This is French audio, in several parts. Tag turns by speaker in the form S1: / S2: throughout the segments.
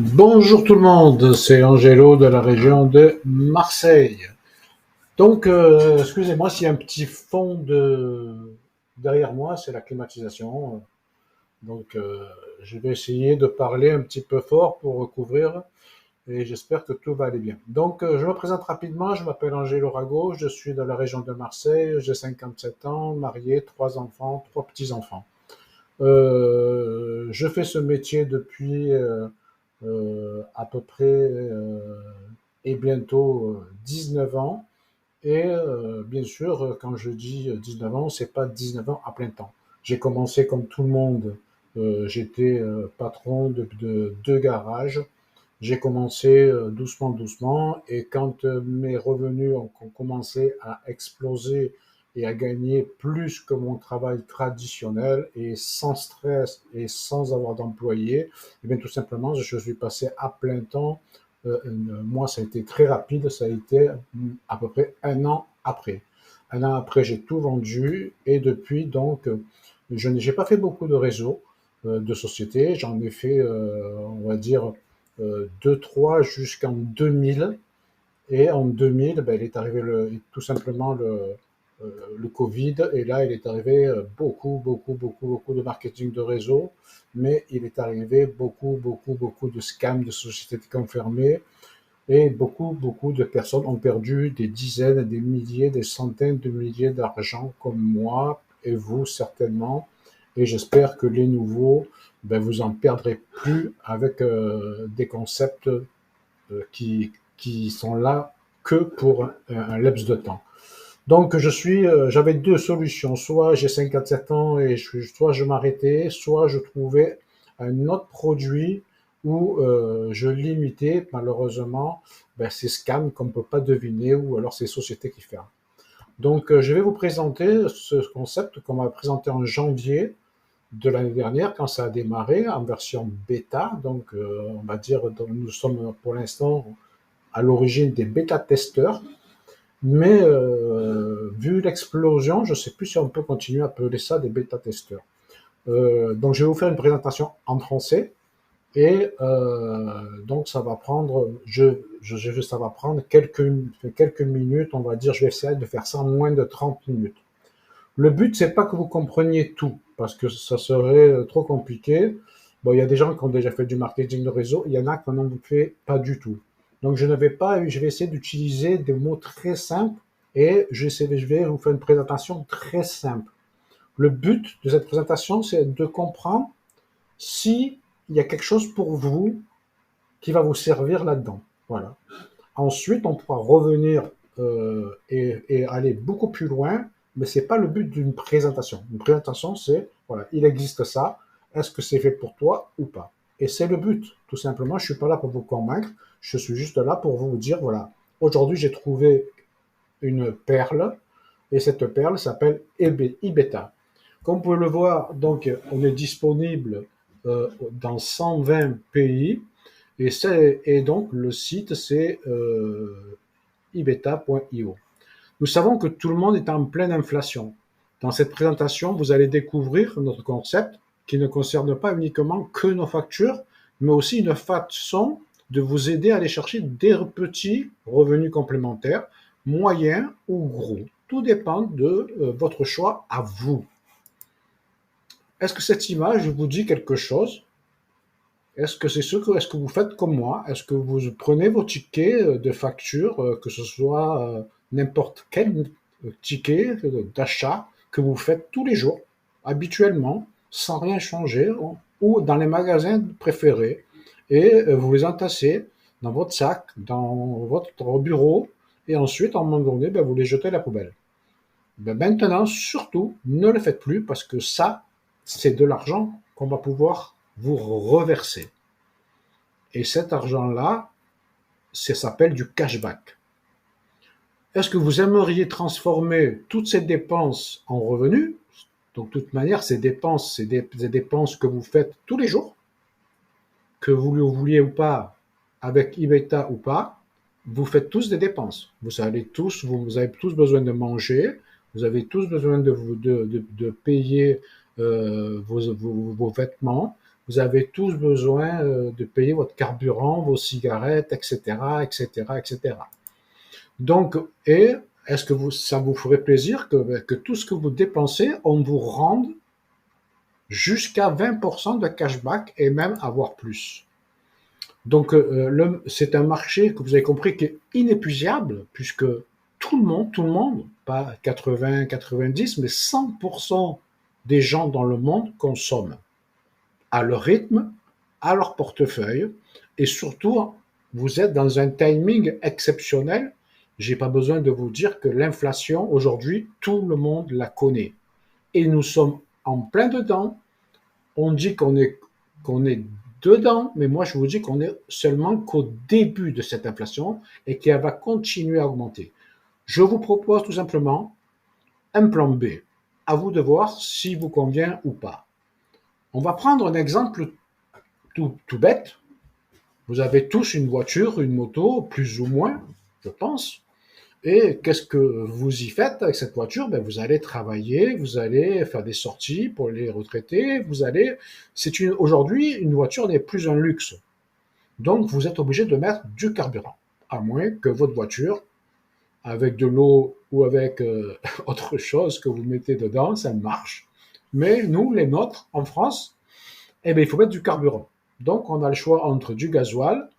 S1: Bonjour tout le monde, c'est Angelo de la région de Marseille. Donc, excusez-moi s'il y a un petit fond derrière moi, c'est la climatisation. Donc, je vais essayer de parler un petit peu fort pour recouvrir et j'espère que tout va aller bien. Donc, je me présente rapidement, je m'appelle Angelo Rago, je suis de la région de Marseille, j'ai 57 ans, marié, trois enfants, trois petits-enfants. Je fais ce métier depuis à peu près et bientôt 19 ans. Et bien sûr, quand je dis 19 ans, c'est pas 19 ans à plein temps. J'ai commencé comme tout le monde, j'étais patron de deux garages. J'ai commencé doucement, doucement, et quand mes revenus ont commencé à exploser et à gagner plus que mon travail traditionnel et sans stress et sans avoir d'employé, eh bien tout simplement, je suis passé à plein temps. Moi, ça a été très rapide, ça a été à peu près un an après. Un an après, j'ai tout vendu et depuis, donc, je n'ai pas fait beaucoup de réseaux de sociétés. J'en ai fait, on va dire, 2-3 jusqu'en 2000. Et en 2000, ben, il est arrivé tout simplement le Covid. Et là, il est arrivé beaucoup, beaucoup, beaucoup, beaucoup de marketing de réseau. Mais il est arrivé beaucoup, beaucoup, beaucoup de scams de sociétés qui ont fermé. Et beaucoup, beaucoup de personnes ont perdu des dizaines, des milliers, des centaines de milliers d'argent, comme moi et vous certainement. Et j'espère que les nouveaux, ben, vous en perdrez plus avec des concepts qui sont là que pour un laps de temps. Donc j'avais deux solutions. Soit j'ai 57 ans et soit je m'arrêtais, soit je trouvais un autre produit où je limitais malheureusement ces scams qu'on ne peut pas deviner ou alors ces sociétés qui ferment. Donc je vais vous présenter ce concept qu'on m'a présenté en janvier de l'année dernière quand ça a démarré en version bêta. Donc on va dire nous sommes pour l'instant à l'origine des bêta-testeurs. Mais vu l'explosion, je ne sais plus si on peut continuer à appeler ça des bêta-testeurs. Donc je vais vous faire une présentation en français et donc ça va prendre, ça va prendre quelques minutes, on va dire. Je vais essayer de faire ça en moins de 30 minutes. Le but, c'est pas que vous compreniez tout, parce que ça serait trop compliqué. Bon, il y a des gens qui ont déjà fait du marketing de réseau, il y en a qui n'en fait pas du tout. Donc, je vais essayer d'utiliser des mots très simples et je vais vous faire une présentation très simple. Le but de cette présentation, c'est de comprendre si il y a quelque chose pour vous qui va vous servir là-dedans. Voilà. Ensuite, on pourra revenir et aller beaucoup plus loin, mais c'est pas le but d'une présentation. Une présentation, c'est, voilà, il existe ça, est-ce que c'est fait pour toi ou pas? Et c'est le but, tout simplement. Je suis pas là pour vous convaincre, je suis juste là pour vous dire, voilà, aujourd'hui j'ai trouvé une perle, et cette perle s'appelle Ibeta. Comme vous pouvez le voir, donc, on est disponible dans 120 pays, et donc le site c'est ibeta.io. Nous savons que tout le monde est en pleine inflation. Dans cette présentation, vous allez découvrir notre concept qui ne concerne pas uniquement que nos factures, mais aussi une façon de vous aider à aller chercher des petits revenus complémentaires, moyens ou gros. Tout dépend de votre choix à vous. Est-ce que cette image vous dit quelque chose? Est-ce que vous faites comme moi? Est-ce que vous prenez vos tickets de facture, que ce soit n'importe quel ticket d'achat que vous faites tous les jours, habituellement, sans rien changer, ou dans les magasins préférés, et vous les entassez dans votre sac, dans votre bureau, et ensuite, en un moment donné, ben, vous les jetez à la poubelle. Ben, maintenant, surtout, ne le faites plus parce que ça, c'est de l'argent qu'on va pouvoir vous reverser. Et cet argent-là, ça s'appelle du cashback. Est-ce que vous aimeriez transformer toutes ces dépenses en revenus? Donc, de toute manière, ces dépenses, c'est des dépenses que vous faites tous les jours, que vous le vouliez ou pas, avec Ibeta ou pas, vous faites tous des dépenses. Vous avez tous besoin de manger, vous avez tous besoin de payer vos vêtements, vous avez tous besoin de payer votre carburant, vos cigarettes, etc., etc., etc. Donc, et est-ce que ça vous ferait plaisir que tout ce que vous dépensez, on vous rende jusqu'à 20% de cashback et même avoir plus? Donc, c'est un marché que vous avez compris qui est inépuisable puisque tout le monde, pas 80, 90, mais 100% des gens dans le monde consomment à leur rythme, à leur portefeuille, et surtout, vous êtes dans un timing exceptionnel. J'ai pas besoin de vous dire que l'inflation, aujourd'hui, tout le monde la connaît. Et nous sommes en plein dedans. On dit qu'on est dedans, mais moi je vous dis qu'on est seulement qu'au début de cette inflation et qu'elle va continuer à augmenter. Je vous propose tout simplement un plan B. À vous de voir si vous convient ou pas. On va prendre un exemple tout bête. Vous avez tous une voiture, une moto, plus ou moins, je pense. Et qu'est-ce que vous y faites avec cette voiture? Ben, vous allez travailler, vous allez faire des sorties pour les retraités, aujourd'hui, une voiture n'est plus un luxe. Donc, vous êtes obligé de mettre du carburant. À moins que votre voiture, avec de l'eau ou avec autre chose que vous mettez dedans, ça marche. Mais nous, les nôtres, en France, eh bien, il faut mettre du carburant. Donc, on a le choix entre du gasoil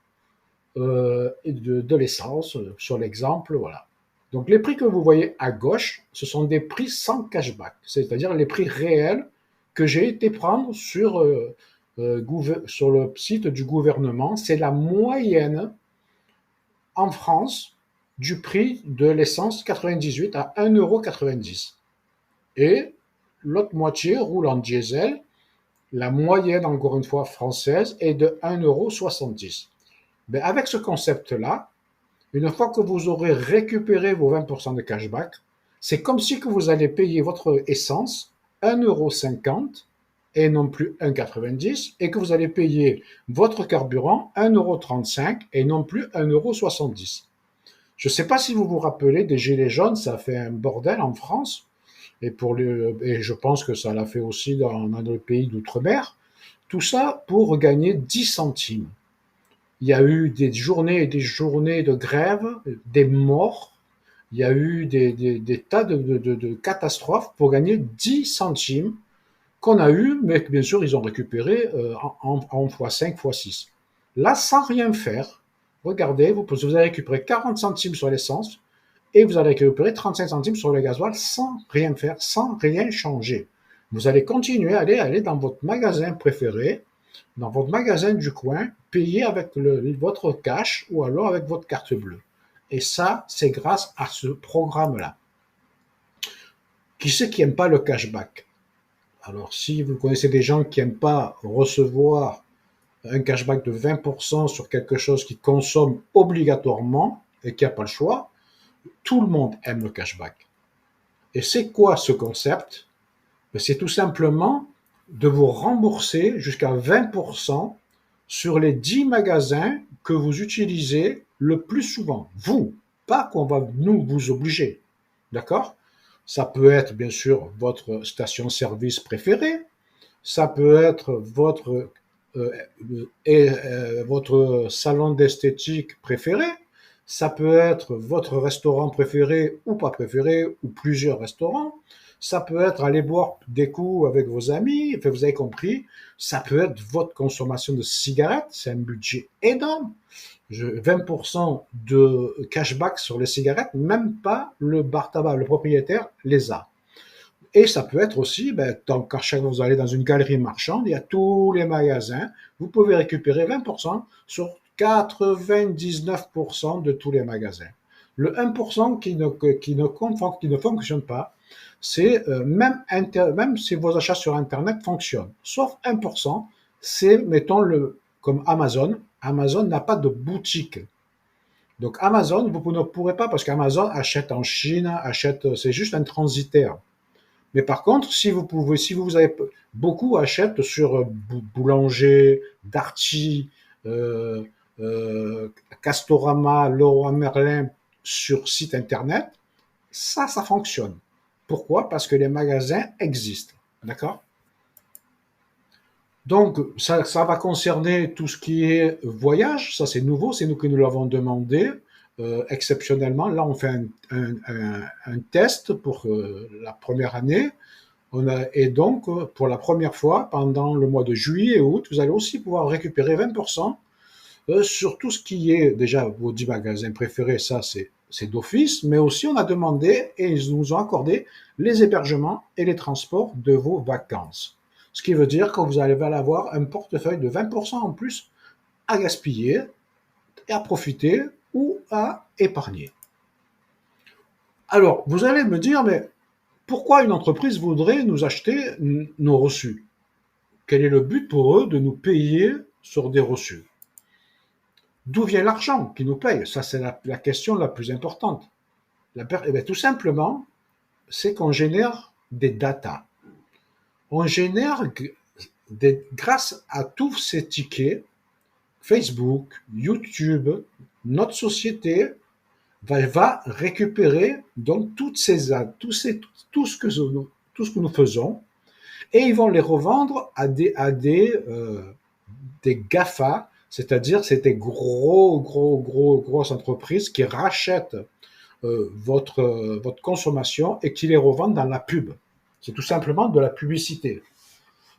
S1: et de l'essence, sur l'exemple, voilà. Donc, les prix que vous voyez à gauche, ce sont des prix sans cashback, c'est-à-dire les prix réels que j'ai été prendre sur le site du gouvernement. C'est la moyenne en France du prix de l'essence 98 à 1,90 €. Et l'autre moitié roule en diesel. La moyenne, encore une fois, française est de 1,70 €. Mais avec ce concept-là, une fois que vous aurez récupéré vos 20% de cashback, c'est comme si que vous allez payer votre essence 1,50 € et non plus 1,90 € et que vous allez payer votre carburant 1,35 € et non plus 1,70 €. Je ne sais pas si vous vous rappelez des Gilets jaunes, ça a fait un bordel en France et je pense que ça l'a fait aussi dans les pays d'outre-mer. Tout ça pour gagner 10 centimes. Il y a eu des journées et des journées de grève, des morts, il y a eu des tas de catastrophes pour gagner 10 centimes qu'on a eu, mais que bien sûr ils ont récupéré en x5, x6. Là, sans rien faire, regardez, vous allez récupérer 40 centimes sur l'essence et vous allez récupérer 35 centimes sur le gasoil sans rien faire, sans rien changer. Vous allez continuer à aller dans votre magasin préféré, dans votre magasin du coin, payer avec votre cash ou alors avec votre carte bleue. Et ça, c'est grâce à ce programme-là. Qui c'est qui n'aime pas le cashback? Alors, si vous connaissez des gens qui n'aiment pas recevoir un cashback de 20% sur quelque chose qu'ils consomment obligatoirement et qui n'a pas le choix, tout le monde aime le cashback. Et c'est quoi ce concept? C'est tout simplement de vous rembourser jusqu'à 20% sur les 10 magasins que vous utilisez le plus souvent. Vous, pas qu'on va nous vous obliger. D'accord? Ça peut être bien sûr votre station-service préférée, ça peut être votre salon d'esthétique préféré, ça peut être votre restaurant préféré ou pas préféré, ou plusieurs restaurants, ça peut être aller boire des coups avec vos amis, enfin, vous avez compris, ça peut être votre consommation de cigarettes, c'est un budget énorme. 20% de cashback sur les cigarettes, même pas le bar tabac, le propriétaire les a. Et ça peut être aussi, quand vous allez dans une galerie marchande, il y a tous les magasins, vous pouvez récupérer 20% sur 99% de tous les magasins. Le 1% qui ne fonctionne pas, c'est même si vos achats sur Internet fonctionnent, sauf 1%, c'est, mettons, comme Amazon. Amazon n'a pas de boutique. Donc Amazon, vous ne pourrez pas, parce qu'Amazon achète en Chine, c'est juste un transitaire. Mais par contre, si vous avez beaucoup achètent sur Boulanger, Darty, euh, Castorama, Leroy Merlin sur site internet, ça fonctionne. Pourquoi? Parce que les magasins existent. D'accord? Donc, ça va concerner tout ce qui est voyage. Ça, c'est nouveau. C'est nous qui nous l'avons demandé exceptionnellement. Là, on fait un test pour la première année. Et donc, pour la première fois, pendant le mois de juillet et août, vous allez aussi pouvoir récupérer 20% sur tout ce qui est déjà vos 10 magasins préférés. Ça, c'est d'office. Mais aussi, on a demandé et ils nous ont accordé les hébergements et les transports de vos vacances. Ce qui veut dire que vous allez avoir un portefeuille de 20% en plus à gaspiller et à profiter ou à épargner. Alors, vous allez me dire, mais pourquoi une entreprise voudrait nous acheter nos reçus? Quel est le but pour eux de nous payer sur des reçus? D'où vient l'argent qui nous paye? Ça, c'est la question la plus importante. Eh bien, tout simplement, c'est qu'on génère des datas. On génère grâce à tous ces tickets, Facebook, YouTube, notre société va récupérer donc tout ce que nous faisons et ils vont les revendre à des GAFA, c'est-à-dire c'est des grosses entreprises qui rachètent votre consommation et qui les revendent dans la pub. C'est tout simplement de la publicité.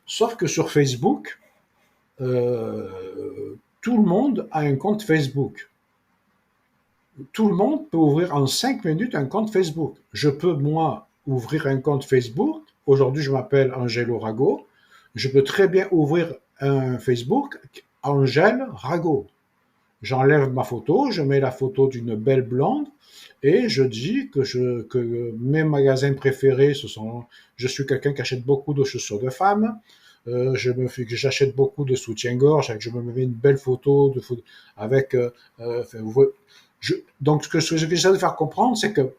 S1: Sauf que sur Facebook, tout le monde a un compte Facebook. Tout le monde peut ouvrir en 5 minutes un compte Facebook. Je peux, moi, ouvrir un compte Facebook. Aujourd'hui, je m'appelle Angelo Rago. Je peux très bien ouvrir un Facebook Angèle Rago. J'enlève ma photo, je mets la photo d'une belle blonde et je dis que mes magasins préférés, je suis quelqu'un qui achète beaucoup de chaussures de femmes, j'achète beaucoup de soutien-gorge, je me mets une belle photo avec, donc ce que j'essaie de faire comprendre, c'est que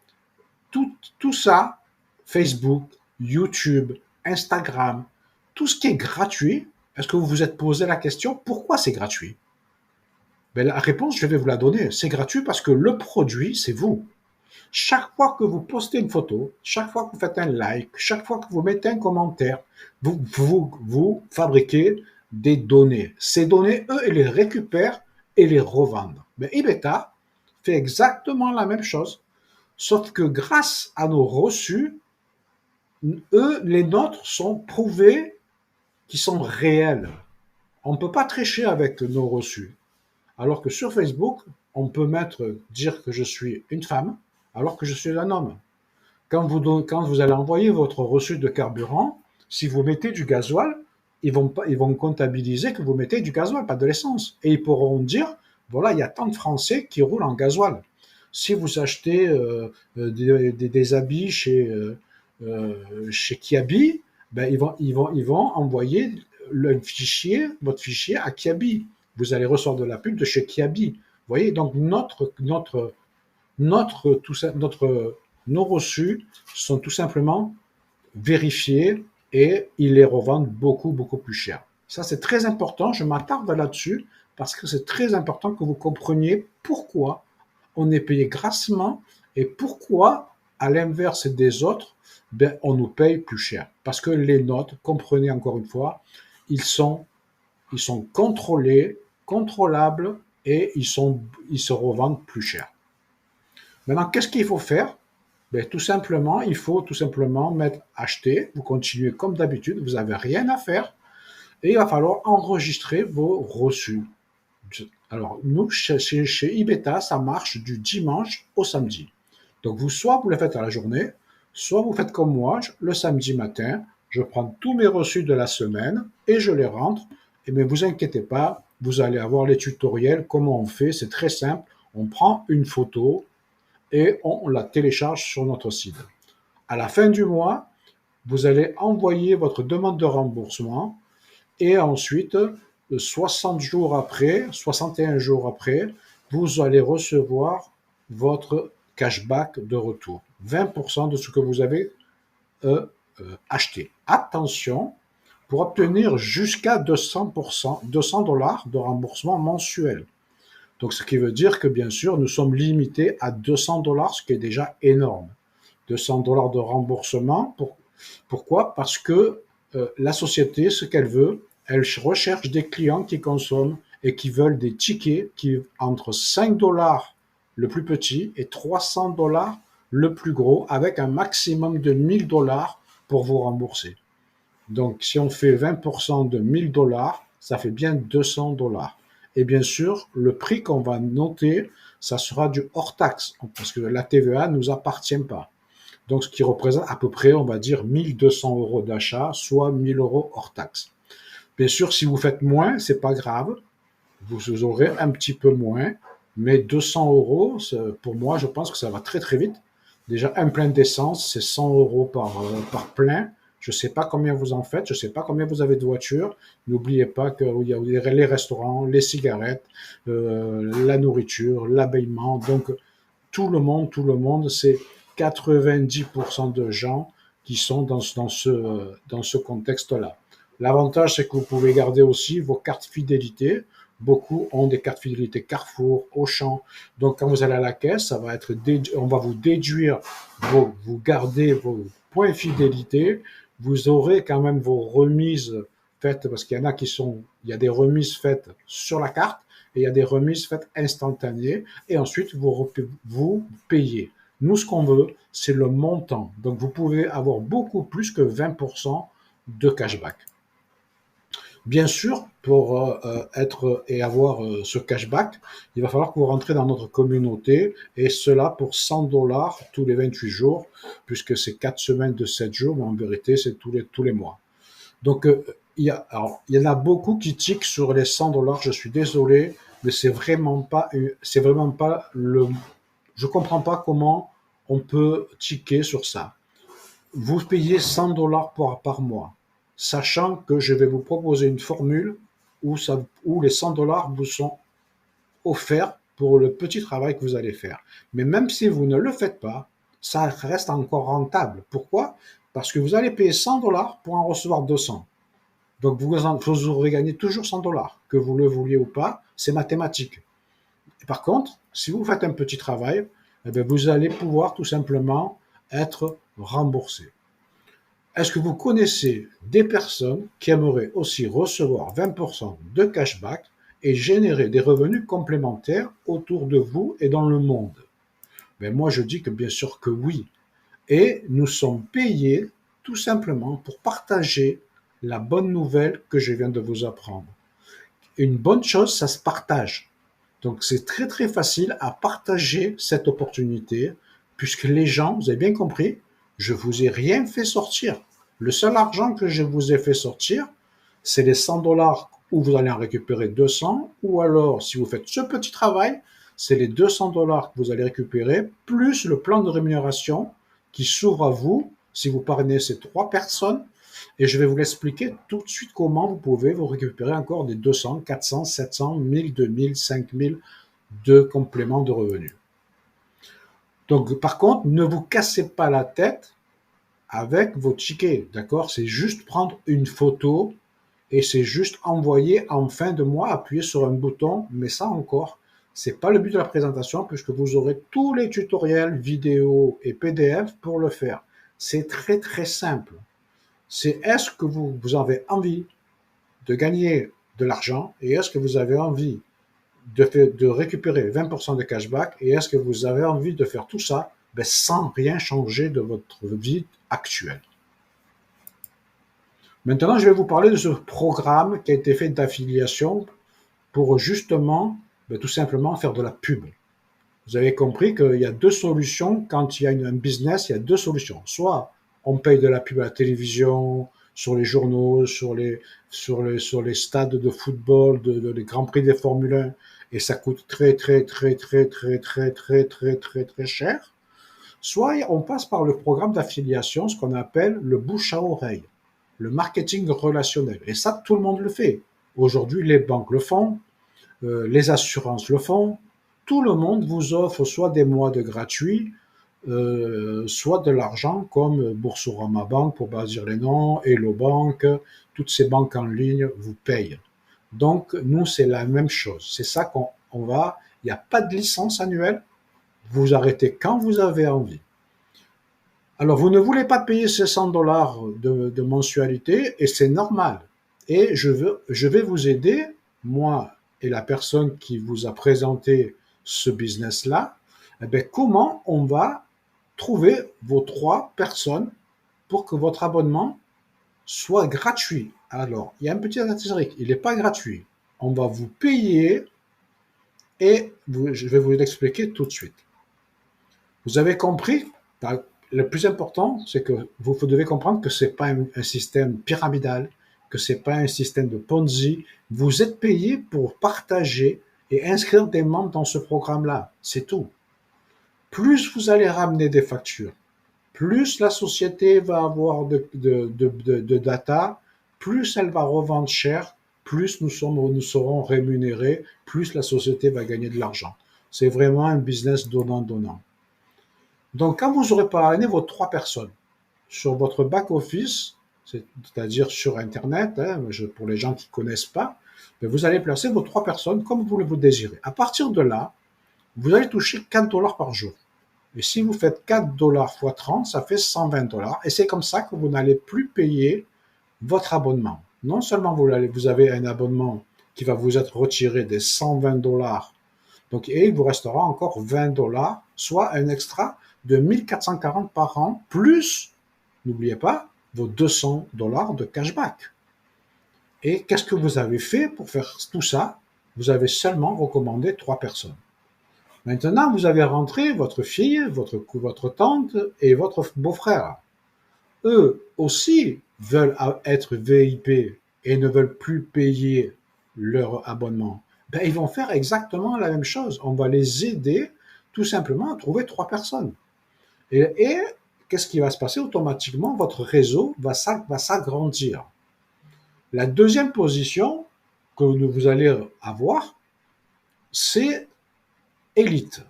S1: tout ça, Facebook, YouTube, Instagram, tout ce qui est gratuit, est-ce que vous vous êtes posé la question pourquoi c'est gratuit? Ben, la réponse, je vais vous la donner. C'est gratuit parce que le produit, c'est vous. Chaque fois que vous postez une photo, chaque fois que vous faites un like, chaque fois que vous mettez un commentaire, vous fabriquez des données. Ces données, eux, ils les récupèrent et les revendent. Mais Ibeta fait exactement la même chose, sauf que grâce à nos reçus, eux, les nôtres sont prouvés qu'ils sont réels. On ne peut pas tricher avec nos reçus. Alors que sur Facebook, on peut dire que je suis une femme, alors que je suis un homme. Quand vous allez envoyer votre reçu de carburant, si vous mettez du gasoil, ils vont comptabiliser que vous mettez du gasoil, pas de l'essence. Et ils pourront dire, voilà, il y a tant de Français qui roulent en gasoil. Si vous achetez des habits chez Kiabi, ben ils vont envoyer votre fichier à Kiabi. Vous allez recevoir de la pub de chez Kiabi. Vous voyez, donc nos reçus sont tout simplement vérifiés et ils les revendent beaucoup plus cher. Ça, c'est très important. Je m'attarde là-dessus parce que c'est très important que vous compreniez pourquoi on est payé grassement et pourquoi, à l'inverse des autres, ben, on nous paye plus cher. Parce que les notes, comprenez encore une fois, ils sont contrôlés, contrôlables et ils se revendent plus cher. Maintenant, qu'est-ce qu'il faut faire? Ben, il faut tout simplement mettre acheter, vous continuez comme d'habitude, vous n'avez rien à faire et il va falloir enregistrer vos reçus. Alors, nous, chez Ibeta, ça marche du dimanche au samedi. Donc, soit vous le faites à la journée, soit vous faites comme moi, le samedi matin, je prends tous mes reçus de la semaine et je les rentre. Et mais vous inquiétez pas, vous allez avoir les tutoriels, comment on fait, c'est très simple. On prend une photo et on la télécharge sur notre site. À la fin du mois, vous allez envoyer votre demande de remboursement et ensuite, 60 jours après, 61 jours après, vous allez recevoir votre cashback de retour. 20% de ce que vous avez acheté. Attention, pour obtenir jusqu'à 200%, 200 $ de remboursement mensuel. Donc, ce qui veut dire que, bien sûr, nous sommes limités à 200 $, ce qui est déjà énorme. 200 $ de remboursement. Pourquoi? Parce que la société, ce qu'elle veut, elle recherche des clients qui consomment et qui veulent des tickets qui entre 5 dollars le plus petit et 300 dollars le plus gros, avec un maximum de 1000 dollars pour vous rembourser. Donc, si on fait 20% de 1000 dollars, ça fait bien 200 dollars. Et bien sûr, le prix qu'on va noter, ça sera du hors taxe, parce que la TVA ne nous appartient pas. Donc, ce qui représente à peu près, on va dire, 1200 euros d'achat, soit 1000 euros hors taxe. Bien sûr, si vous faites moins, c'est pas grave. Vous aurez un petit peu moins, mais 200 euros, pour moi, je pense que ça va très très vite. Déjà, un plein d'essence, c'est 100 euros par plein. Je ne sais pas combien vous en faites, je ne sais pas combien vous avez de voitures. N'oubliez pas qu'il y a les restaurants, les cigarettes, la nourriture, l'habillement. Donc, tout le monde, c'est 90% de gens qui sont dans ce contexte-là. L'avantage, c'est que vous pouvez garder aussi vos cartes fidélité. Beaucoup ont des cartes fidélité Carrefour, Auchan. Donc, quand vous allez à la caisse, ça va être on va vous déduire, vous gardez vos points fidélité. Vous aurez quand même vos remises faites, parce qu'il y en a il y a des remises faites sur la carte et il y a des remises faites instantanées. Et ensuite, vous payez. Nous, ce qu'on veut, c'est le montant. Donc, vous pouvez avoir beaucoup plus que 20% de cashback. Bien sûr, pour être et avoir ce cashback, il va falloir que vous rentrez dans notre communauté, et cela pour 100 dollars tous les 28 jours, puisque c'est 4 semaines de 7 jours, mais en vérité, c'est tous les mois. Donc, il y en a beaucoup qui tiquent sur les 100 dollars, je suis désolé, mais c'est vraiment pas je comprends pas comment on peut tiquer sur ça. Vous payez 100 dollars par mois, sachant que je vais vous proposer une formule où les 100 dollars vous sont offerts pour le petit travail que vous allez faire. Mais même si vous ne le faites pas, ça reste encore rentable. Pourquoi? Parce que vous allez payer 100 dollars pour en recevoir 200. Donc vous aurez gagné toujours 100 dollars, que vous le vouliez ou pas, c'est mathématique. Et par contre, si vous faites un petit travail, eh bien, vous allez pouvoir tout simplement être remboursé. Est-ce que vous connaissez des personnes qui aimeraient aussi recevoir 20% de cashback et générer des revenus complémentaires autour de vous et dans le monde? Ben moi, je dis que bien sûr que oui. Et nous sommes payés tout simplement pour partager la bonne nouvelle que je viens de vous apprendre. Une bonne chose, ça se partage. Donc c'est très très facile à partager cette opportunité, puisque les gens, vous avez bien compris, je vous ai rien fait sortir. Le seul argent que je vous ai fait sortir, c'est les 100 dollars où vous allez en récupérer 200, ou alors si vous faites ce petit travail, c'est les 200 dollars que vous allez récupérer, plus le plan de rémunération qui s'ouvre à vous si vous parrainez ces 3 personnes. Et je vais vous l'expliquer tout de suite comment vous pouvez vous récupérer encore des 200, 400, 700, 1000, 2000, 5000 de compléments de revenus. Donc, par contre, ne vous cassez pas la tête avec vos tickets, d'accord? C'est juste prendre une photo et c'est juste envoyer en fin de mois, appuyer sur un bouton, mais ça encore, c'est pas le but de la présentation, puisque vous aurez tous les tutoriels, vidéos et PDF pour le faire. C'est très très simple. C'est est-ce que vous avez envie de gagner de l'argent, et est-ce que vous avez envie de récupérer 20% de cashback, et est-ce que vous avez envie de faire tout ça sans rien changer de votre vie actuelle. Maintenant, je vais vous parler de ce programme qui a été fait d'affiliation pour justement, tout simplement faire de la pub. Vous avez compris qu'il y a deux solutions. Quand il y a un business, il y a deux solutions. Soit on paye de la pub à la télévision, sur les journaux, sur les stades de football, les Grands Prix des Formule 1, et ça coûte très cher. Soit on passe par le programme d'affiliation, ce qu'on appelle le bouche à oreille, le marketing relationnel. Et ça, tout le monde le fait. Aujourd'hui, les banques le font, les assurances le font. Tout le monde vous offre soit des mois de gratuit, soit de l'argent comme Boursorama Banque, pour pas dire les noms, Hello Bank, toutes ces banques en ligne vous payent. Donc, nous, c'est la même chose. C'est ça qu'on va. Il n'y a pas de licence annuelle. Vous arrêtez quand vous avez envie. Alors, vous ne voulez pas payer ces 100 dollars de mensualité, et c'est normal. et je vais vous aider, moi et la personne qui vous a présenté ce business-là, eh bien, comment on va trouver vos 3 personnes pour que votre abonnement soit gratuit. Alors, il y a un petit astérisque, il n'est pas gratuit. On va vous payer et je vais vous l'expliquer tout de suite. Vous avez compris, le plus important, c'est que vous devez comprendre que ce n'est pas un système pyramidal, que ce n'est pas un système de Ponzi. Vous êtes payé pour partager et inscrire des membres dans ce programme-là. C'est tout. Plus vous allez ramener des factures, plus la société va avoir de data, plus elle va revendre cher, plus nous serons rémunérés, plus la société va gagner de l'argent. C'est vraiment un business donnant-donnant. Donc, quand vous aurez parrainé vos 3 personnes sur votre back-office, c'est-à-dire sur Internet, hein, pour les gens qui ne connaissent pas, vous allez placer vos 3 personnes comme vous le désirez. À partir de là, vous allez toucher 4 $ par jour. Et si vous faites 4 $ x 30, ça fait 120 $. Et c'est comme ça que vous n'allez plus payer votre abonnement. Non seulement vous avez un abonnement qui va vous être retiré des 120 $, donc, et il vous restera encore 20 $, soit un extra de 1440 par an, plus, n'oubliez pas, vos 200 $ de cashback. Et qu'est-ce que vous avez fait pour faire tout ça? Vous avez seulement recommandé 3 personnes. Maintenant, vous avez rentré votre fille, votre tante et votre beau-frère. Eux aussi veulent être VIP et ne veulent plus payer leur abonnement. Ben, ils vont faire exactement la même chose. On va les aider tout simplement à trouver 3 personnes. Et qu'est-ce qui va se passer? Automatiquement, votre réseau va s'agrandir. La deuxième position que vous allez avoir, c'est élite.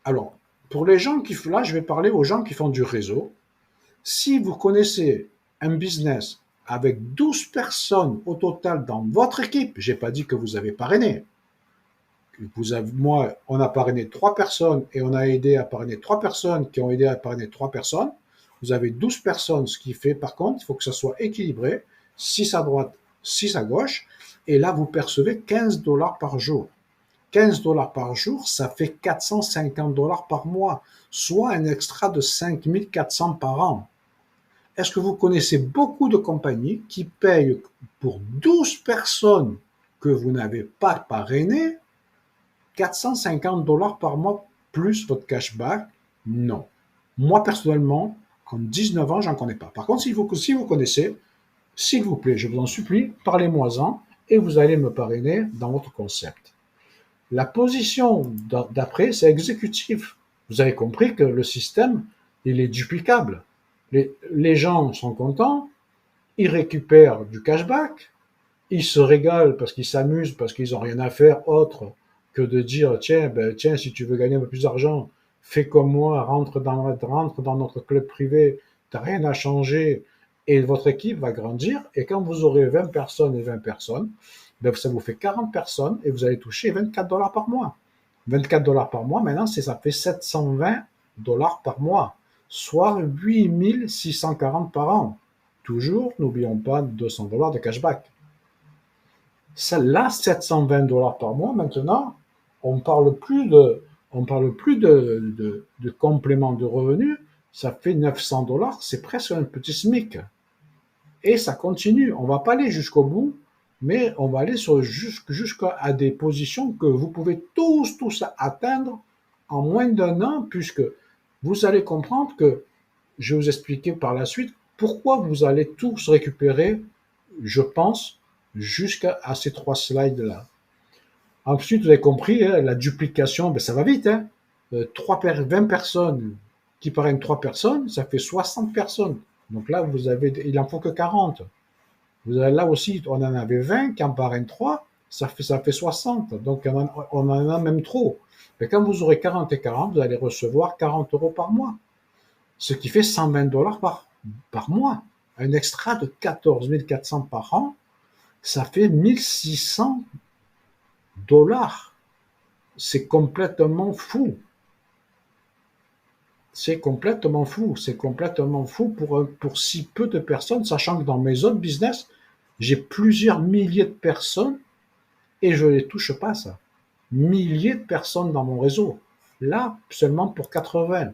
S1: Alors, pour les gens là, je vais parler aux gens qui font du réseau. Si vous connaissez un business avec 12 personnes au total dans votre équipe, j'ai pas dit que vous avez parrainé. Moi, on a parrainé 3 personnes et on a aidé à parrainer 3 personnes qui ont aidé à parrainer 3 personnes. Vous avez 12 personnes, ce qui fait, par contre, il faut que ça soit équilibré, 6 à droite, 6 à gauche, et là, vous percevez 15 $ par jour. 15 $ par jour, ça fait 450 $ par mois, soit un extra de 5400 par an. Est-ce que vous connaissez beaucoup de compagnies qui payent pour 12 personnes que vous n'avez pas parrainées 450 $ par mois plus votre cashback? Non. Moi, personnellement, en 19 ans, j'en connais pas. Par contre, si vous connaissez, s'il vous plaît, je vous en supplie, parlez-moi-en et vous allez me parrainer dans votre concept. La position d'après, c'est exécutif. Vous avez compris que le système, il est duplicable. Les gens sont contents, ils récupèrent du cashback, ils se régalent parce qu'ils s'amusent, parce qu'ils n'ont rien à faire autre que de dire tiens, si tu veux gagner un peu plus d'argent, fais comme moi, rentre dans notre club privé, tu n'as rien à changer et votre équipe va grandir. Et quand vous aurez 20 personnes et 20 personnes, ça vous fait 40 personnes et vous allez toucher 24 $ par mois. 24 $ par mois, maintenant, ça fait 720 $ par mois, soit 8640 par an. Toujours, n'oublions pas 200 $ de cashback. Celle-là, 720 $ par mois, maintenant, on parle plus de complément de revenus, ça fait 900 $, c'est presque un petit SMIC. Et ça continue, on va pas aller jusqu'au bout, mais on va aller jusqu'à des positions que vous pouvez tous atteindre en moins d'1 an, puisque vous allez comprendre que, je vais vous expliquer par la suite, pourquoi vous allez tous récupérer, je pense, jusqu'à ces 3 slides-là. Ensuite, vous avez compris, hein, la duplication, ça va vite. Hein. 20 personnes qui parrainent 3 personnes, ça fait 60 personnes. Donc là, il n'en faut que 40. Là aussi, on en avait 20 qui en parrainent 3, ça fait 60. Donc on en a même trop. Mais quand vous aurez 40 et 40, vous allez recevoir 40 € par mois. Ce qui fait 120 $ par mois. Un extra de 14 400 par an, ça fait 1600 $. C'est complètement fou. C'est complètement fou. C'est complètement fou pour si peu de personnes, sachant que dans mes autres business, J'ai plusieurs milliers de personnes et je ne les touche pas, ça. Milliers de personnes dans mon réseau. Là, seulement pour 80.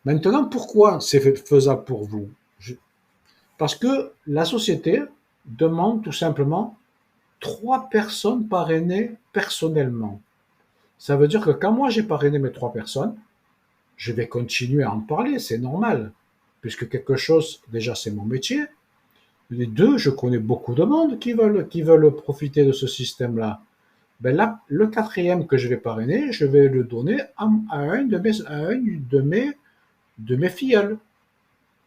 S1: Maintenant, pourquoi c'est faisable pour vous? Parce que la société demande tout simplement 3 personnes parrainées personnellement. Ça veut dire que quand moi j'ai parrainé mes 3 personnes, je vais continuer à en parler, c'est normal. Puisque quelque chose, déjà c'est mon métier. Les deux, je connais beaucoup de monde qui veulent profiter de ce système-là. Ben là, le quatrième que je vais parrainer, je vais le donner à un de mes filleuls.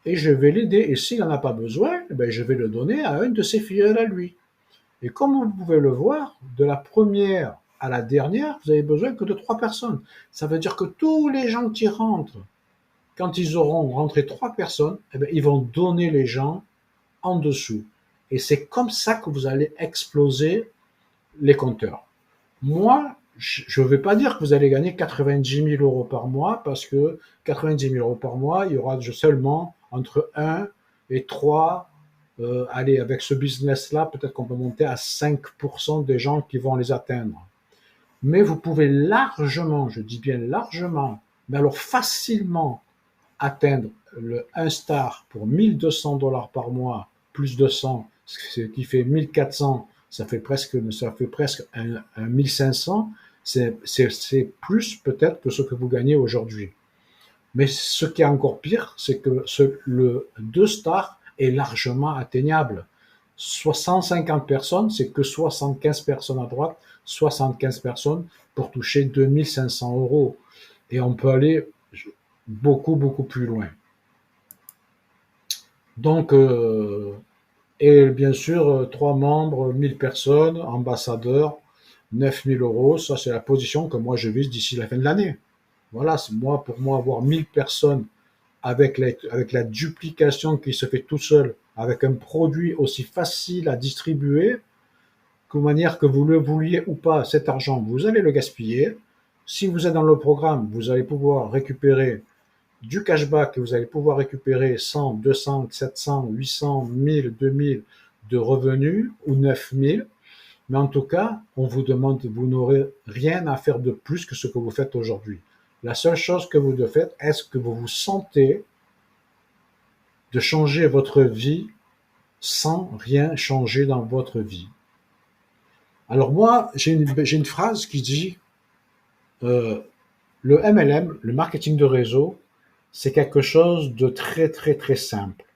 S1: Et je vais l'aider. Et s'il n'en a pas besoin, ben je vais le donner à un de ses filleuls à lui. Et comme vous pouvez le voir, de la première à la dernière, vous avez besoin que de 3 personnes. Ça veut dire que tous les gens qui rentrent, quand ils auront rentré 3 personnes, eh bien, ils vont donner les gens en dessous. Et c'est comme ça que vous allez exploser les compteurs. Moi, je ne vais pas dire que vous allez gagner 90 000 euros par mois, parce que 90 000 euros par mois, il y aura seulement entre 1 et 3. Allez, avec ce business-là, peut-être qu'on peut monter à 5% des gens qui vont les atteindre. Mais vous pouvez largement, je dis bien largement, mais alors facilement atteindre le 1 star pour 1200 $ par mois, plus 200, ce qui fait 1400, ça fait presque un 1500, c'est plus peut-être que ce que vous gagnez aujourd'hui. Mais ce qui est encore pire, c'est que le 2 stars est largement atteignable. 150 personnes, c'est que 75 personnes à droite, 75 personnes pour toucher 2500 euros. Et on peut aller beaucoup, beaucoup plus loin. Donc, et bien sûr, 3 membres, 1000 personnes, ambassadeurs, 9000 euros. Ça, c'est la position que moi je vise d'ici la fin de l'année. Voilà, pour moi, avoir 1000 personnes avec la duplication qui se fait tout seul, avec un produit aussi facile à distribuer, de manière que vous le vouliez ou pas, cet argent, vous allez le gaspiller. Si vous êtes dans le programme, vous allez pouvoir récupérer du cashback et vous allez pouvoir récupérer 100, 200, 700, 800, 1000, 2000 de revenus ou 9000. Mais en tout cas, on vous demande, vous n'aurez rien à faire de plus que ce que vous faites aujourd'hui. La seule chose que vous devez faire, est-ce que vous vous sentez de changer votre vie sans rien changer dans votre vie? Alors moi, j'ai une phrase qui dit euh, le MLM, le marketing de réseau, c'est quelque chose de très très très simple.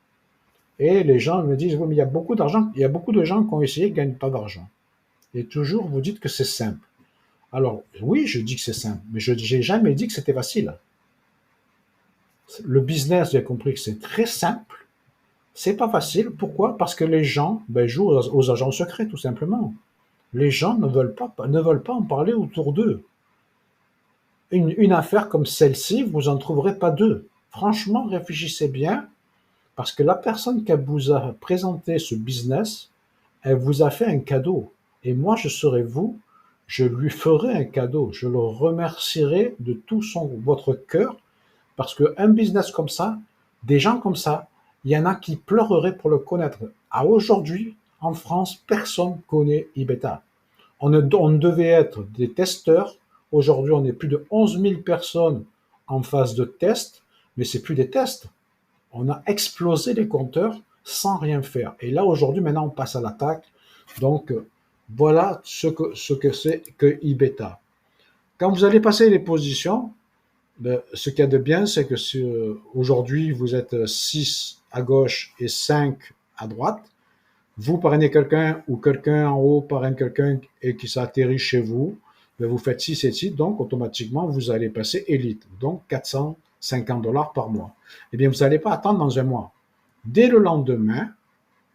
S1: Et les gens me disent, oui, mais il y a beaucoup d'argent, il y a beaucoup de gens qui ont essayé et ne gagnent pas d'argent. Et toujours, vous dites que c'est simple. Alors, oui, je dis que c'est simple, mais je n'ai jamais dit que c'était facile. Le business, j'ai compris que c'est très simple, c'est pas facile. Pourquoi? Parce que les gens jouent aux agents secrets, tout simplement. Les gens ne veulent pas en parler autour d'eux. Une affaire comme celle-ci, vous n'en trouverez pas deux. Franchement, réfléchissez bien, parce que la personne qui vous a présenté ce business, elle vous a fait un cadeau. Et moi, je serai vous, je lui ferai un cadeau. Je le remercierai de tout votre cœur, parce qu'un business comme ça, des gens comme ça, il y en a qui pleureraient pour le connaître. À aujourd'hui, en France, personne ne connaît Ibeta. On devait être des testeurs. Aujourd'hui, on est plus de 11 000 personnes en phase de test, mais c'est plus des tests. On a explosé les compteurs sans rien faire. Et là, aujourd'hui, maintenant, on passe à l'attaque. Donc, voilà ce que c'est que Ibeta. Quand vous allez passer les positions, ce qu'il y a de bien, c'est que si, aujourd'hui, vous êtes 6 à gauche et 5 à droite, vous parrainez quelqu'un ou quelqu'un en haut parraine quelqu'un et qui s'atterrit chez vous, vous faites 6 et 6, donc automatiquement, vous allez passer élite, donc 450 $ par mois. Eh bien, vous n'allez pas attendre dans un mois. Dès le lendemain,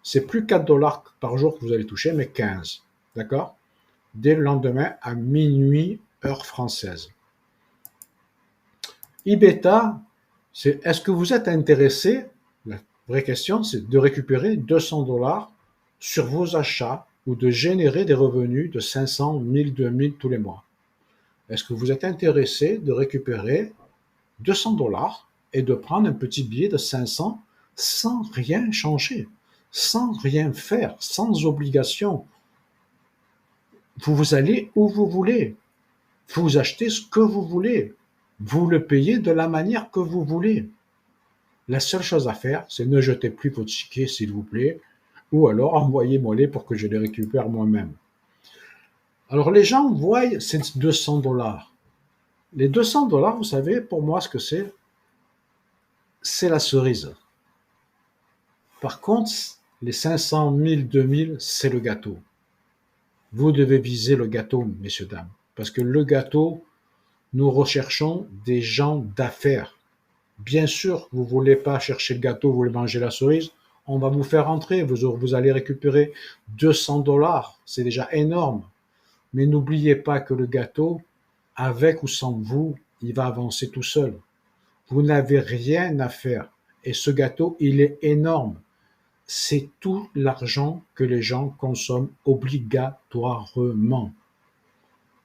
S1: c'est plus 4 $ par jour que vous allez toucher, mais 15. D'accord? Dès le lendemain, à minuit, heure française. Ibeta, c'est est-ce que vous êtes intéressé? La vraie question, c'est de récupérer 200 $ sur vos achats ou de générer des revenus de 500, 1000, 2000 tous les mois. Est-ce que vous êtes intéressé de récupérer 200 $ et de prendre un petit billet de 500 sans rien changer? sans rien faire, sans obligation. Vous allez où vous voulez. Vous achetez ce que vous voulez. Vous le payez de la manière que vous voulez. La seule chose à faire, c'est ne jetez plus vos tickets, s'il vous plaît, ou alors envoyez-moi-les pour que je les récupère moi-même. Alors les gens voient ces 200 $. Les 200 $, vous savez, pour moi, ce que c'est la cerise. Par contre, les 500, 1000, 2000, c'est le gâteau. Vous devez viser le gâteau, messieurs, dames. Parce que le gâteau, nous recherchons des gens d'affaires. Bien sûr, vous ne voulez pas chercher le gâteau, vous voulez manger la cerise, on va vous faire rentrer, vous allez récupérer 200 $, c'est déjà énorme. Mais n'oubliez pas que le gâteau, avec ou sans vous, il va avancer tout seul. Vous n'avez rien à faire. Et ce gâteau, il est énorme. C'est tout l'argent que les gens consomment obligatoirement.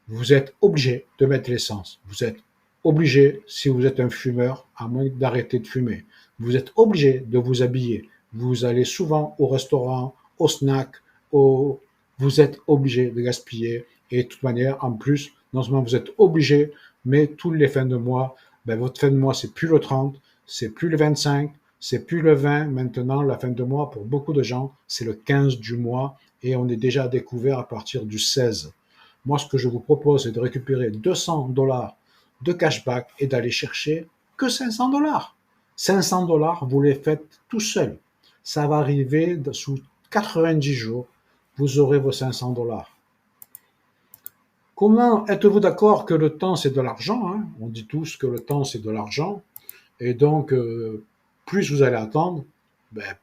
S1: Vous êtes obligé de mettre l'essence. Vous êtes obligé, si vous êtes un fumeur, à moins d'arrêter de fumer. Vous êtes obligé de vous habiller. Vous allez souvent au restaurant, au snack, vous êtes obligé de gaspiller. Et de toute manière, en plus, non seulement vous êtes obligé, mais tous les fins de mois, votre fin de mois, c'est plus le 30, c'est plus le 25, c'est plus le 20. Maintenant, la fin de mois, pour beaucoup de gens, c'est le 15 du mois et on est déjà à découvert à partir du 16. Moi, ce que je vous propose, c'est de récupérer 200 $ de cashback et d'aller chercher que 500 $. 500 $, vous les faites tout seul. Ça va arriver sous 90 jours. Vous aurez vos 500 $. Comment êtes-vous d'accord que le temps, c'est de l'argent, hein? On dit tous que le temps, c'est de l'argent. Et donc, plus vous allez attendre,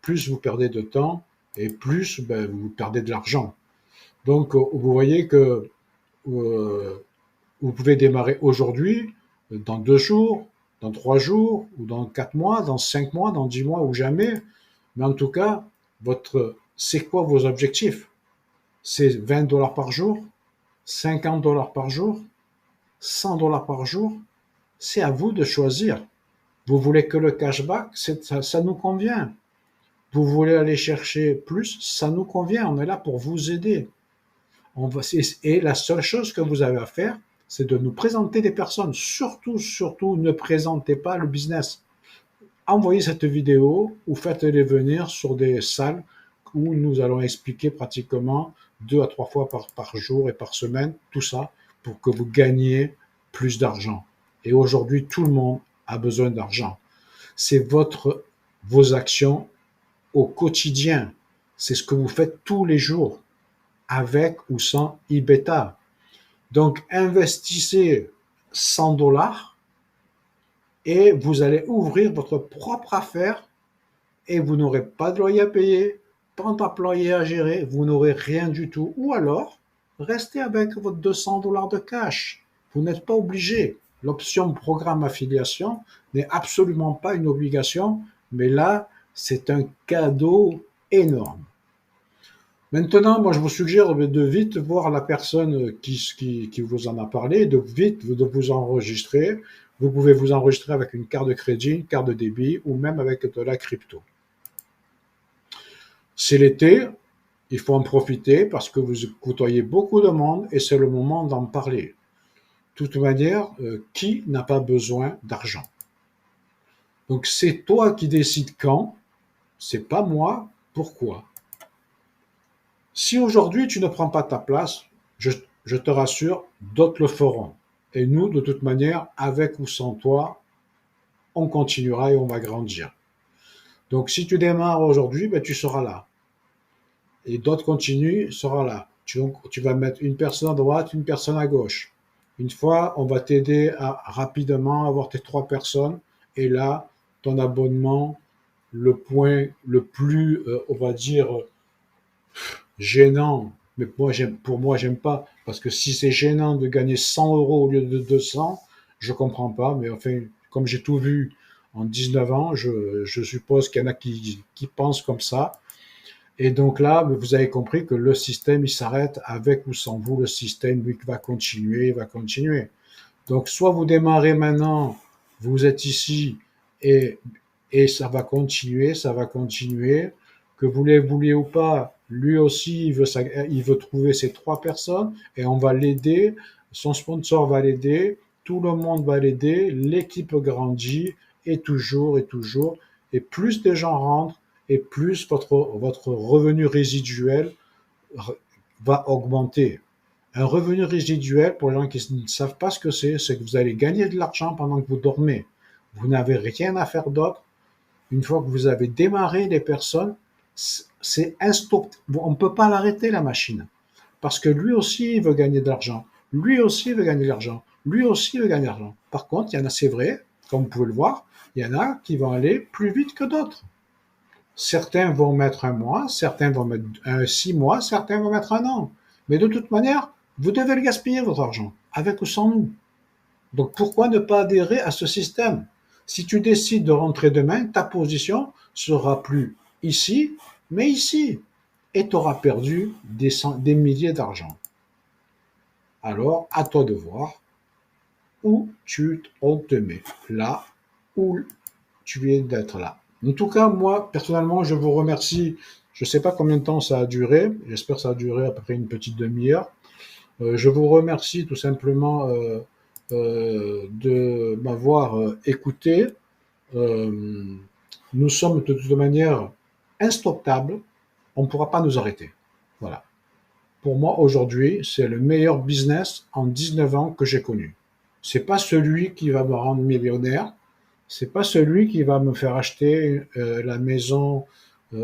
S1: plus vous perdez de temps et plus vous perdez de l'argent. Donc, vous voyez que vous pouvez démarrer aujourd'hui, dans 2 jours, dans 3 jours, ou dans 4 mois, dans 5 mois, dans 10 mois, ou jamais. Mais en tout cas, c'est quoi vos objectifs? C'est 20 $ par jour, 50 $ par jour, 100 $ par jour. C'est à vous de choisir. Vous voulez que le cashback, ça nous convient. Vous voulez aller chercher plus, ça nous convient. On est là pour vous aider. Et la seule chose que vous avez à faire, c'est de nous présenter des personnes. Surtout, surtout, ne présentez pas le business. Envoyez cette vidéo ou faites-les venir sur des salles où nous allons expliquer pratiquement 2 à 3 fois par jour et par semaine, tout ça, pour que vous gagniez plus d'argent. Et aujourd'hui, tout le monde a besoin d'argent. C'est vos actions au quotidien. C'est ce que vous faites tous les jours, avec ou sans eBeta. Donc, investissez 100 $ et vous allez ouvrir votre propre affaire et vous n'aurez pas de loyer à payer, pas d'employé à gérer, vous n'aurez rien du tout. Ou alors, restez avec votre 200 $ de cash. Vous n'êtes pas obligé. L'option programme affiliation n'est absolument pas une obligation, mais là, c'est un cadeau énorme. Maintenant, moi, je vous suggère de vite voir la personne qui vous en a parlé, de vous enregistrer. Vous pouvez vous enregistrer avec une carte de crédit, une carte de débit ou même avec de la crypto. C'est l'été, il faut en profiter parce que vous côtoyez beaucoup de monde et c'est le moment d'en parler. De toute manière, qui n'a pas besoin d'argent? Donc, c'est toi qui décides quand, c'est pas moi. Pourquoi? Si aujourd'hui tu ne prends pas ta place, je te rassure, d'autres le feront. Et nous, de toute manière, avec ou sans toi, on continuera et on va grandir. Donc si tu démarres aujourd'hui, tu seras là. Et d'autres continuent, sera là. Tu vas mettre une personne à droite, une personne à gauche. Une fois, on va t'aider à rapidement avoir tes 3 personnes. Et là, ton abonnement, le point le plus, on va dire, gênant, mais pour moi, j'aime pas, parce que si c'est gênant de gagner 100 € au lieu de 200, je comprends pas, mais enfin, comme j'ai tout vu en 19 ans, je suppose qu'il y en a qui pensent comme ça. Et donc là, vous avez compris que le système, il s'arrête avec ou sans vous, le système, lui, va continuer, va continuer. Donc, soit vous démarrez maintenant, vous êtes ici, et ça va continuer, que vous les vouliez ou pas, lui aussi, il veut trouver ces 3 personnes et on va l'aider. Son sponsor va l'aider, tout le monde va l'aider, l'équipe grandit et toujours et toujours. Et plus de gens rentrent et plus votre revenu résiduel va augmenter. Un revenu résiduel, pour les gens qui ne savent pas ce que c'est que vous allez gagner de l'argent pendant que vous dormez. Vous n'avez rien à faire d'autre. Une fois que vous avez démarré les personnes, c'est instoppable. On ne peut pas l'arrêter, la machine. Parce que lui aussi, il veut gagner de l'argent. Lui aussi, il veut gagner de l'argent. Lui aussi, il veut gagner de l'argent. Par contre, il y en a, c'est vrai, comme vous pouvez le voir, il y en a qui vont aller plus vite que d'autres. Certains vont mettre un mois, certains vont mettre 6 mois, certains vont mettre un an. Mais de toute manière, vous devez le gaspiller, votre argent, avec ou sans nous. Donc pourquoi ne pas adhérer à ce système? Si tu décides de rentrer demain, ta position sera plus ici, mais ici. Et tu auras perdu des milliers d'argent. Alors, à toi de voir où on te met, là où tu viens d'être là. En tout cas, moi, personnellement, je vous remercie. Je ne sais pas combien de temps ça a duré. J'espère que ça a duré à peu près une petite demi-heure. Je vous remercie tout simplement de m'avoir écouté. Euh, nous sommes de toute manière instoppables. On ne pourra pas nous arrêter. Voilà. Pour moi, aujourd'hui, c'est le meilleur business en 19 ans que j'ai connu. C'est pas celui qui va me rendre millionnaire. C'est pas celui qui va me faire acheter la maison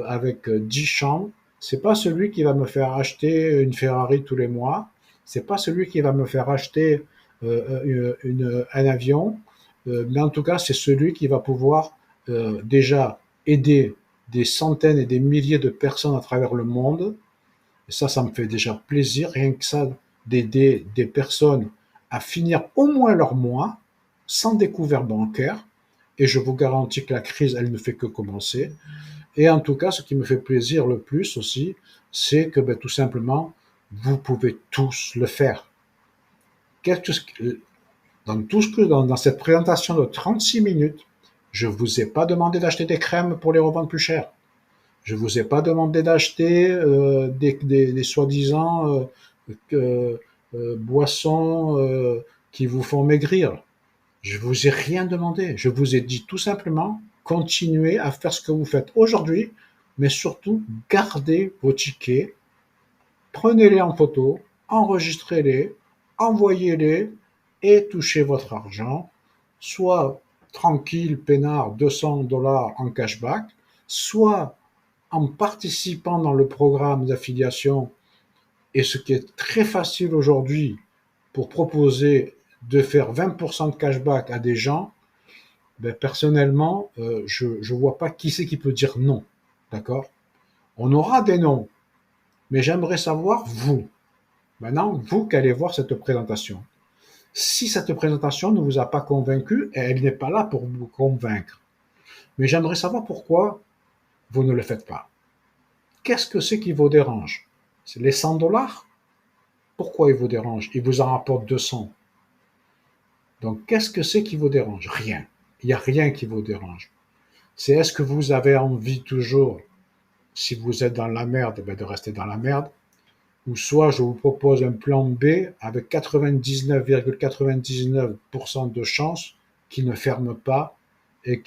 S1: avec 10 chambres. C'est pas celui qui va me faire acheter une Ferrari tous les mois. C'est pas celui qui va me faire acheter un avion. Mais en tout cas, c'est celui qui va pouvoir déjà aider des centaines et des milliers de personnes à travers le monde. Et ça me fait déjà plaisir, rien que ça, d'aider des personnes à finir au moins leur mois sans découvert bancaire. Et je vous garantis que la crise, elle ne fait que commencer. Et en tout cas, ce qui me fait plaisir le plus aussi, c'est que tout simplement, vous pouvez tous le faire. Dans cette présentation de 36 minutes, je ne vous ai pas demandé d'acheter des crèmes pour les revendre plus cher. Je ne vous ai pas demandé d'acheter des soi-disant boissons qui vous font maigrir. Je vous ai rien demandé. Je vous ai dit tout simplement, continuez à faire ce que vous faites aujourd'hui, mais surtout, gardez vos tickets, prenez-les en photo, enregistrez-les, envoyez-les et touchez votre argent, soit tranquille, peinard, 200 $ en cashback, soit en participant dans le programme d'affiliation, et ce qui est très facile aujourd'hui pour proposer de faire 20% de cashback à des gens, personnellement, je ne vois pas qui c'est qui peut dire non. D'accord? On aura des noms, mais j'aimerais savoir, vous, maintenant, vous qui allez voir cette présentation. Si cette présentation ne vous a pas convaincu, elle n'est pas là pour vous convaincre. Mais j'aimerais savoir pourquoi vous ne le faites pas. Qu'est-ce que c'est qui vous dérange? C'est les 100 $? Pourquoi il vous dérange? Il vous en rapporte 200. Donc, qu'est-ce que c'est qui vous dérange? Rien. Il n'y a rien qui vous dérange. C'est est-ce que vous avez envie toujours, si vous êtes dans la merde, de rester dans la merde, ou soit je vous propose un plan B avec 99,99% de chances qu'il ne ferme pas et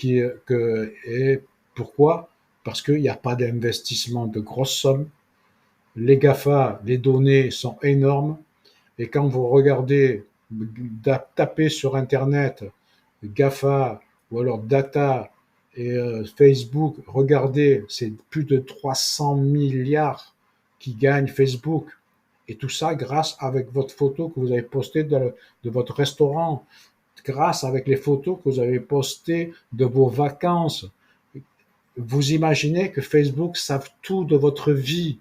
S1: pourquoi? Parce qu'il n'y a pas d'investissement de grosses sommes. Les GAFA, les données sont énormes. Et quand vous regardez, tapez sur Internet GAFA ou alors Data et Facebook, regardez, c'est plus de 300 milliards qui gagne Facebook. Et tout ça grâce avec votre photo que vous avez postée de votre restaurant, grâce avec les photos que vous avez postées de vos vacances. Vous imaginez que Facebook savent tout de votre vie,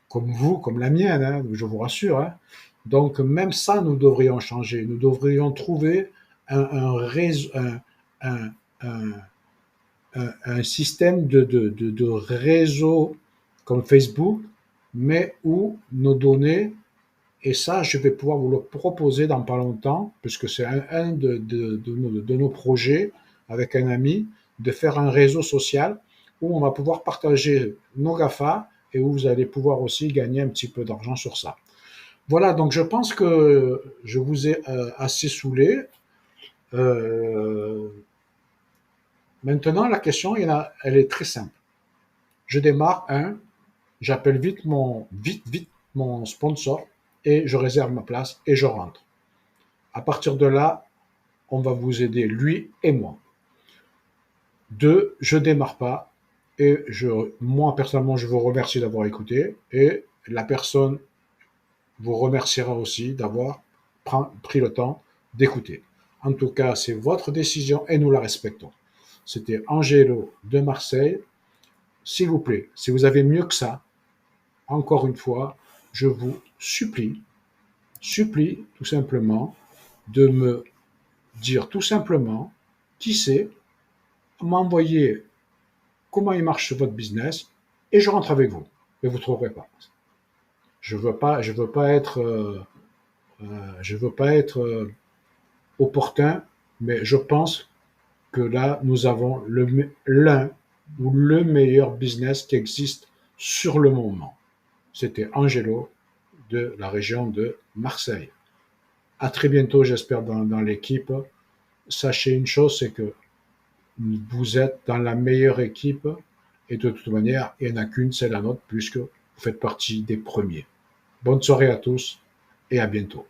S1: comme vous, comme la mienne, hein, je vous rassure. Hein. Donc même ça, nous devrions changer. Nous devrions trouver un, un, un système de réseau comme Facebook, mais où nos données, et ça, je vais pouvoir vous le proposer dans pas longtemps, puisque c'est un de nos projets avec un ami, de faire un réseau social où on va pouvoir partager nos GAFA et où vous allez pouvoir aussi gagner un petit peu d'argent sur ça. Voilà, donc je pense que je vous ai assez saoulé. Euh, Maintenant, la question, elle est très simple. Je démarre j'appelle vite mon sponsor et je réserve ma place et je rentre. À partir de là, on va vous aider, lui et moi. Deux, je démarre pas et moi personnellement, je vous remercie d'avoir écouté et la personne vous remerciera aussi d'avoir pris le temps d'écouter. En tout cas, c'est votre décision et nous la respectons. C'était Angelo de Marseille. S'il vous plaît, si vous avez mieux que ça, encore une fois, je vous supplie tout simplement de me dire tout simplement qui c'est, m'envoyer comment il marche votre business et je rentre avec vous. Mais vous ne trouverez pas. Je veux pas être, je veux pas être opportun, mais je pense que là, nous avons l'un ou le meilleur business qui existe sur le moment. C'était Angelo de la région de Marseille. À très bientôt, j'espère, dans l'équipe. Sachez une chose, c'est que vous êtes dans la meilleure équipe et de toute manière, il n'y en a qu'une, c'est la nôtre, puisque vous faites partie des premiers. Bonne soirée à tous et à bientôt.